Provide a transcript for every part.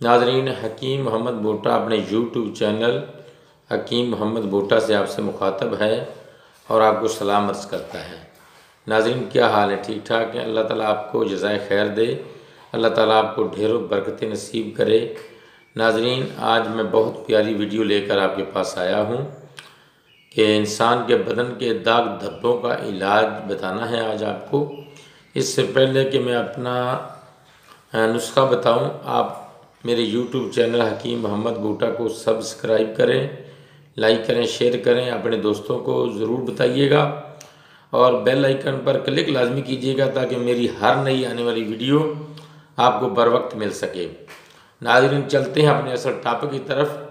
नाज़रीन, हकीम मोहम्मद बूटा अपने YouTube channel हकीम मोहम्मद बूटा से आपसे मुखातब है और आपको सलाम अर्ज़ करता है। नाज़रीन, क्या हाल है? ठीक ठाक है? अल्लाह ताला आपको जज़ाए खैर दे, अल्लाह ताला आपको ढेरों बरकतें नसीब करे। नाज़रीन, आज मैं बहुत प्यारी वीडियो लेकर आपके पास आया हूँ कि इंसान के बदन के दाग धब्बों का इलाज बताना है आज आपको। इससे पहले कि मैं अपना नुस्खा बताऊं, आप मेरे YouTube चैनल हकीम मोहम्मद बूटा को सब्सक्राइब करें, लाइक करें, शेयर करें, अपने दोस्तों को ज़रूर बताइएगा और बेल आइकन पर क्लिक लाजमी कीजिएगा ताकि मेरी हर नई आने वाली वीडियो आपको बर वक्त मिल सके। नाज़रीन, चलते हैं अपने असल टॉपिक की तरफ।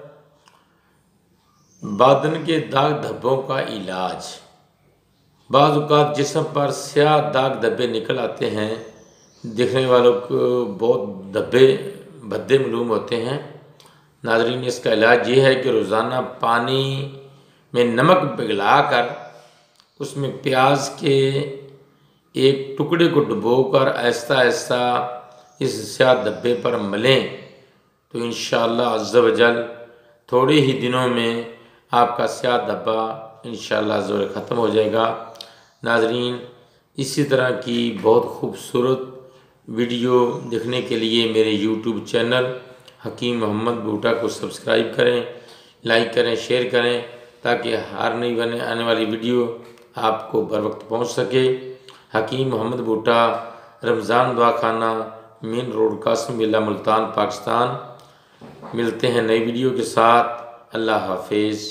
बदन के दाग धब्बों का इलाज। बाज़ औक़ात जिस्म पर स्याह दाग धब्बे निकल आते हैं, दिखने वालों को बहुत धब्बे भद्दे मालूम होते हैं। नाज़रीन, इसका इलाज ये है कि रोज़ाना पानी में नमक पिघलाकर उसमें प्याज के एक टुकड़े को डुबोकर आहिस्ता आहिस्ता इस स्याह धब्बे पर मलें तो इंशाअल्लाह अज़्ज़ व जल थोड़े ही दिनों में आपका स्याह धब्बा इंशाअल्लाह अज़्ज़ व जल ख़त्म हो जाएगा। नाज़रीन, इसी तरह की बहुत खूबसूरत वीडियो देखने के लिए मेरे YouTube चैनल हकीम मोहम्मद बूटा को सब्सक्राइब करें, लाइक करें, शेयर करें ताकि हर नई आने वाली वीडियो आपको बर वक्त पहुँच सके। हकीम मोहम्मद बूटा, रमज़ान दुआ खाना, मेन रोड, कासिम बिल्ला, मुल्तान, पाकिस्तान। मिलते हैं नई वीडियो के साथ। अल्लाह हाफिज़।